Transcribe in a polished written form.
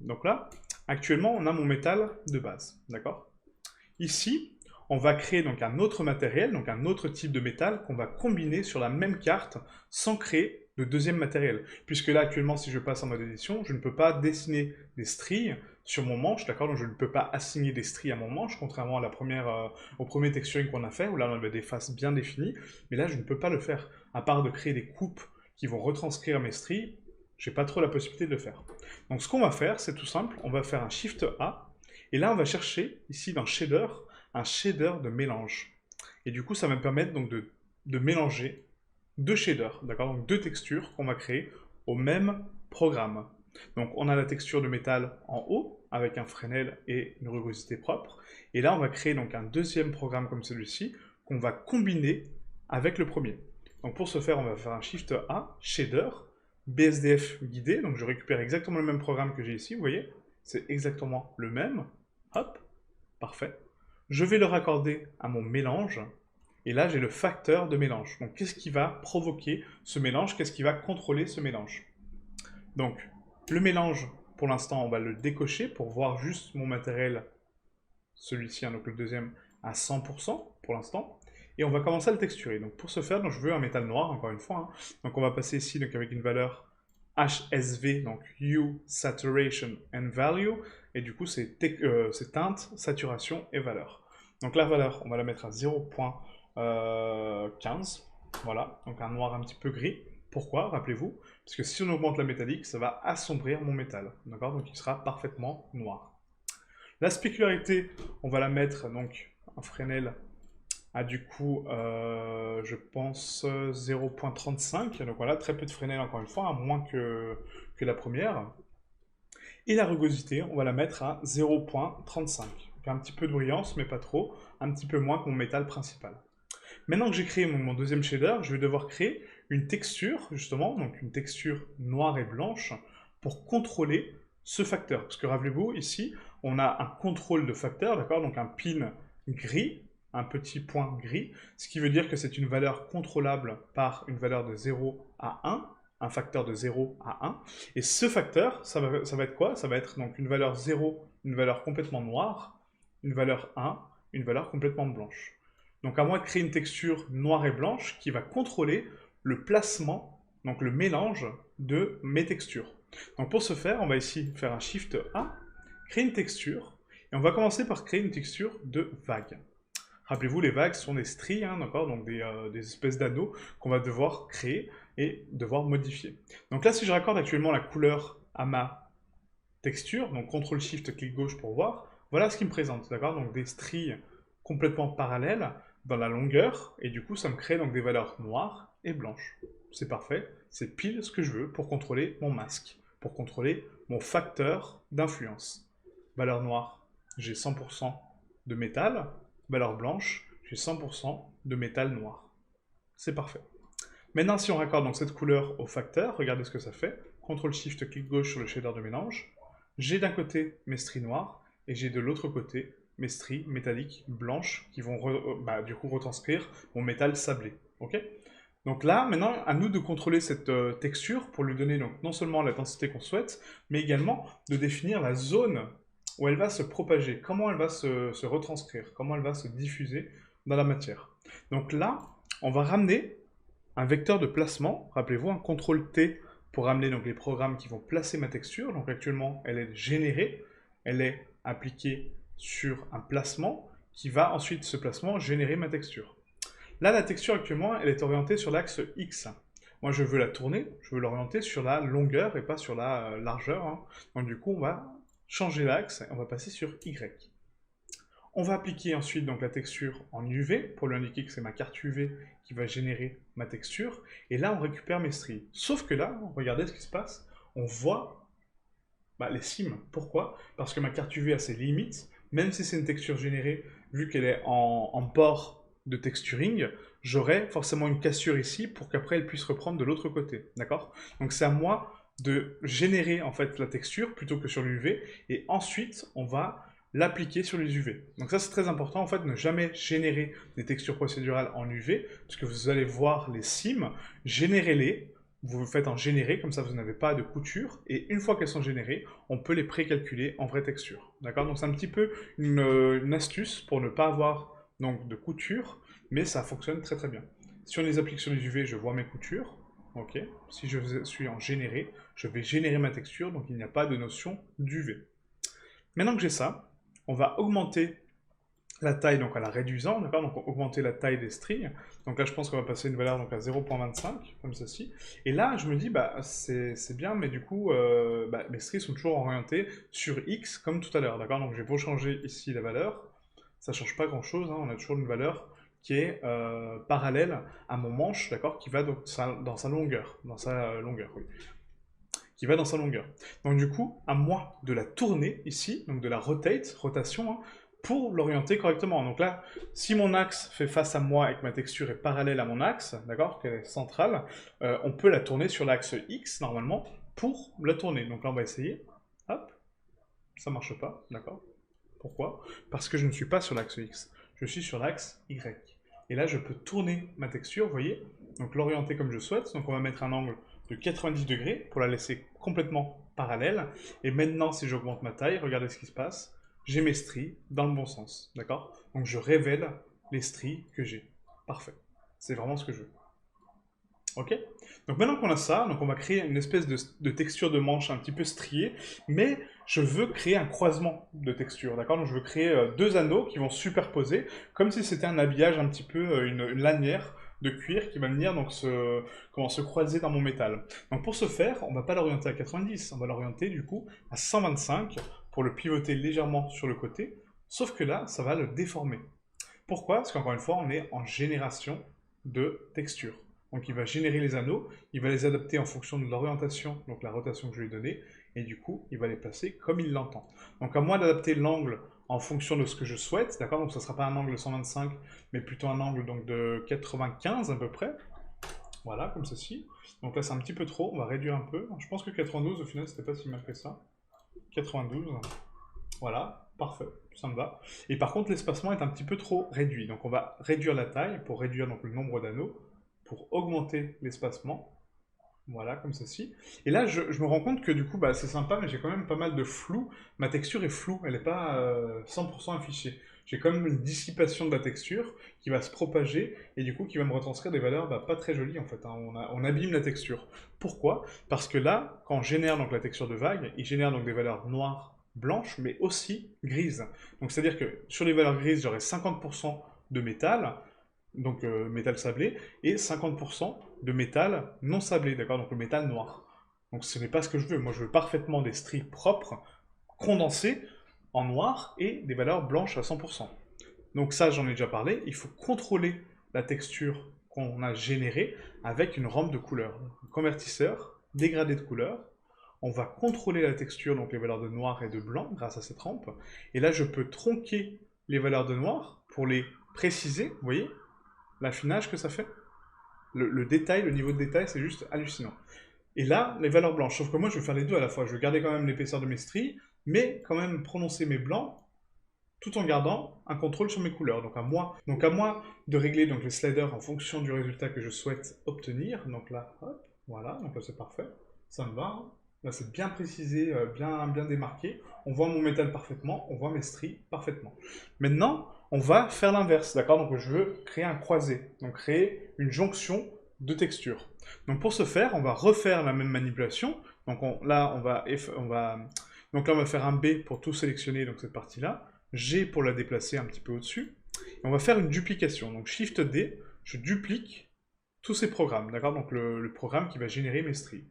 Donc là, actuellement, on a mon métal de base, d'accord? Ici, on va créer donc un autre matériel, donc un autre type de métal qu'on va combiner sur la même carte sans créer de deuxième matériel. Puisque là, actuellement, si je passe en mode édition, je ne peux pas dessiner des stries sur mon manche, d'accord? Donc je ne peux pas assigner des stries à mon manche, contrairement à au premier texturing qu'on a fait, où là on avait des faces bien définies. Mais là, je ne peux pas le faire. À part de créer des coupes qui vont retranscrire mes stries, j'ai pas trop la possibilité de le faire. Donc ce qu'on va faire, c'est tout simple, on va faire un Shift A, et là on va chercher, ici dans Shader, un shader de mélange. Et du coup, ça va me permettre donc de mélanger deux shaders, d'accord? Donc deux textures qu'on va créer au même programme. Donc on a la texture de métal en haut, avec un Fresnel et une rugosité propre. Et là, on va créer donc un deuxième programme comme celui-ci, qu'on va combiner avec le premier. Donc pour ce faire, on va faire un Shift A, Shader, BSDF guidé, donc je récupère exactement le même programme que j'ai ici, vous voyez? C'est exactement le même. Hop, parfait. Je vais le raccorder à mon mélange, et là j'ai le facteur de mélange. Donc qu'est-ce qui va provoquer ce mélange? Qu'est-ce qui va contrôler ce mélange? Donc le mélange, pour l'instant, on va le décocher pour voir juste mon matériel, celui-ci, hein, donc le deuxième, à 100% pour l'instant. Et on va commencer à le texturer. Donc pour ce faire, donc, je veux un métal noir, encore une fois. Hein. Donc on va passer ici donc, avec une valeur HSV, donc Hue, Saturation and Value. Et du coup, c'est teinte, saturation et valeur. Donc la valeur, on va la mettre à 0.15. Voilà, donc un noir un petit peu gris. Pourquoi? Rappelez-vous, parce que si on augmente la métallique, ça va assombrir mon métal. D'accord? Donc il sera parfaitement noir. La spécularité, on va la mettre, donc un Fresnel à du coup, je pense 0.35. Donc voilà, très peu de Fresnel encore une fois, à moins que la première. Et la rugosité, on va la mettre à 0.35. Donc un petit peu de brillance, mais pas trop, un petit peu moins que mon métal principal. Maintenant que j'ai créé mon deuxième shader, je vais devoir créer une texture, justement, donc une texture noire et blanche, pour contrôler ce facteur. Parce que rappelez-vous, ici, on a un contrôle de facteur, d'accord? Donc un pin gris, un petit point gris, ce qui veut dire que c'est une valeur contrôlable par une valeur de 0 à 1 facteur de 0 à 1. Et ce facteur, ça va être quoi? Ça va être donc une valeur 0, une valeur complètement noire, une valeur 1, une valeur complètement blanche. Donc à moi de créer une texture noire et blanche qui va contrôler le placement, donc le mélange de mes textures. Donc pour ce faire, on va ici faire un Shift A, créer une texture, et on va commencer par créer une texture de vague. Rappelez-vous, les vagues sont des stries, hein, d'accord, donc des espèces d'anneaux qu'on va devoir créer et devoir modifier. Donc là, si je raccorde actuellement la couleur à ma texture, donc CTRL-SHIFT, clic gauche pour voir, voilà ce qu'il me présente, d'accord? Donc des stries complètement parallèles dans la longueur, et du coup ça me crée donc des valeurs noires et blanches. C'est parfait, c'est pile ce que je veux pour contrôler mon masque, pour contrôler mon facteur d'influence. Valeur noire, j'ai 100% de métal, valeur blanche, j'ai 100% de métal noir. C'est parfait. Maintenant, si on raccorde donc cette couleur au facteur, regardez ce que ça fait. CTRL-SHIFT, clic gauche sur le shader de mélange. J'ai d'un côté mes stries noires et j'ai de l'autre côté mes stries métalliques blanches qui vont du coup retranscrire mon métal sablé. Ok? Donc là, maintenant, à nous de contrôler cette texture pour lui donner donc non seulement la densité qu'on souhaite, mais également de définir la zone où elle va se propager, comment elle va se retranscrire, comment elle va se diffuser dans la matière. Donc là, on va ramener un vecteur de placement, rappelez-vous, un CTRL T pour ramener donc les programmes qui vont placer ma texture. Donc actuellement, elle est générée, elle est appliquée sur un placement qui va ensuite, ce placement, générer ma texture. Là, la texture actuellement, elle est orientée sur l'axe X. Moi, je veux la tourner, je veux l'orienter sur la longueur et pas sur la largeur. Hein. Donc du coup, on va changer l'axe et on va passer sur Y. On va appliquer ensuite donc la texture en UV pour lui indiquer que c'est ma carte UV qui va générer ma texture. Et là, on récupère mes stries. Sauf que là, regardez ce qui se passe. On voit les cimes. Pourquoi? Parce que ma carte UV a ses limites. Même si c'est une texture générée, vu qu'elle est en bord de texturing, j'aurai forcément une cassure ici pour qu'après elle puisse reprendre de l'autre côté. D'accord? Donc c'est à moi de générer en fait la texture plutôt que sur l'UV. Et ensuite, on va l'appliquer sur les UV. Donc ça c'est très important en fait, ne jamais générer des textures procédurales en UV, parce que vous allez voir les cimes, générez-les vous faites en générer, comme ça vous n'avez pas de couture, et une fois qu'elles sont générées, on peut les précalculer en vraie texture. D'accord? Donc c'est un petit peu une astuce pour ne pas avoir donc, de couture, mais ça fonctionne très très bien. Si on les applique sur les UV, je vois mes coutures. Ok. Si je suis en généré, je vais générer ma texture, donc il n'y a pas de notion d'UV. Maintenant que j'ai ça, on va augmenter la taille donc en la réduisant, d'accord? Donc augmenter la taille des stries. Donc là, je pense qu'on va passer une valeur donc à 0,25, comme ceci. Et là, je me dis, bah c'est bien, mais du coup, mes stries sont toujours orientées sur X, comme tout à l'heure, d'accord? Donc j'ai beau changer ici la valeur, ça change pas grand-chose, hein, on a toujours une valeur qui est parallèle à mon manche, d'accord? Qui va donc dans sa longueur, oui. Qui va dans sa longueur. Donc du coup, à moi de la tourner ici, donc de la rotation, hein, pour l'orienter correctement. Donc là, si mon axe fait face à moi et que ma texture est parallèle à mon axe, d'accord, qu'elle est centrale, on peut la tourner sur l'axe X, normalement, pour la tourner. Donc là, on va essayer. Hop, ça marche pas, d'accord. Pourquoi? Parce que je ne suis pas sur l'axe X, je suis sur l'axe Y. Et là, je peux tourner ma texture, vous voyez, donc l'orienter comme je souhaite. Donc on va mettre un angle de 90 degrés pour la laisser complètement parallèle. Et maintenant, si j'augmente ma taille, regardez ce qui se passe. J'ai mes stries dans le bon sens, d'accord? Donc je révèle les stries que j'ai. Parfait. C'est vraiment ce que je veux. Ok? Donc maintenant qu'on a ça, donc on va créer une espèce de texture de manche un petit peu striée, mais je veux créer un croisement de texture, d'accord? Donc je veux créer deux anneaux qui vont se superposer, comme si c'était un habillage un petit peu, une lanière de cuir qui va venir donc se croiser dans mon métal. Donc pour ce faire, on ne va pas l'orienter à 90, on va l'orienter du coup à 125 pour le pivoter légèrement sur le côté, sauf que là, ça va le déformer. Pourquoi? Parce qu'encore une fois, on est en génération de texture. Donc il va générer les anneaux, il va les adapter en fonction de l'orientation, donc la rotation que je lui ai donnée, et du coup, il va les placer comme il l'entend. Donc à moi d'adapter l'angle en fonction de ce que je souhaite, d'accord? Donc ça ne sera pas un angle de 125, mais plutôt un angle donc, de 95 à peu près. Voilà, comme ceci. Donc là, c'est un petit peu trop, on va réduire un peu. Je pense que 92, au final, c'était pas si mal que ça. 92. Voilà, parfait, ça me va. Et par contre, l'espacement est un petit peu trop réduit. Donc on va réduire la taille pour réduire donc, le nombre d'anneaux, pour augmenter l'espacement. Voilà, comme ceci. Et là, je me rends compte que du coup, bah, c'est sympa, mais j'ai quand même pas mal de flou. Ma texture est floue, elle n'est pas 100% affichée. J'ai quand même une dissipation de la texture qui va se propager et du coup qui va me retranscrire des valeurs bah, pas très jolies en fait, hein. On abîme la texture. Pourquoi? Parce que là, quand on génère donc, la texture de vague, il génère donc des valeurs noires, blanches, mais aussi grises. Donc c'est-à-dire que sur les valeurs grises, j'aurai 50% de métal, donc métal sablé, et 50% de métal non sablé, d'accord? Donc le métal noir. Donc ce n'est pas ce que je veux. Moi, je veux parfaitement des stries propres, condensées, en noir, et des valeurs blanches à 100%. Donc ça, j'en ai déjà parlé. Il faut contrôler la texture qu'on a générée avec une rampe de couleur. Un convertisseur, dégradé de couleur. On va contrôler la texture, donc les valeurs de noir et de blanc, grâce à cette rampe. Et là, je peux tronquer les valeurs de noir pour les préciser, vous voyez, l'affinage que ça fait. Le détail, le niveau de détail, c'est juste hallucinant. Et là, les valeurs blanches. Sauf que moi, je veux faire les deux à la fois. Je veux garder quand même l'épaisseur de mes stries, mais quand même prononcer mes blancs, tout en gardant un contrôle sur mes couleurs. Donc à moi de régler donc, les sliders en fonction du résultat que je souhaite obtenir. Donc là, hop, voilà, donc là c'est parfait. Ça me va, hein. Là c'est bien précisé, bien démarqué. On voit mon métal parfaitement, on voit mes stries parfaitement. Maintenant, on va faire l'inverse, d'accord? Donc je veux créer un croisé, donc créer une jonction de textures. Donc pour ce faire, on va refaire la même manipulation. Donc là, on va faire un B pour tout sélectionner, donc cette partie-là. G pour la déplacer un petit peu au-dessus. Et on va faire une duplication. Donc Shift D, je duplique tous ces programmes, d'accord? Donc le programme qui va générer mes stries.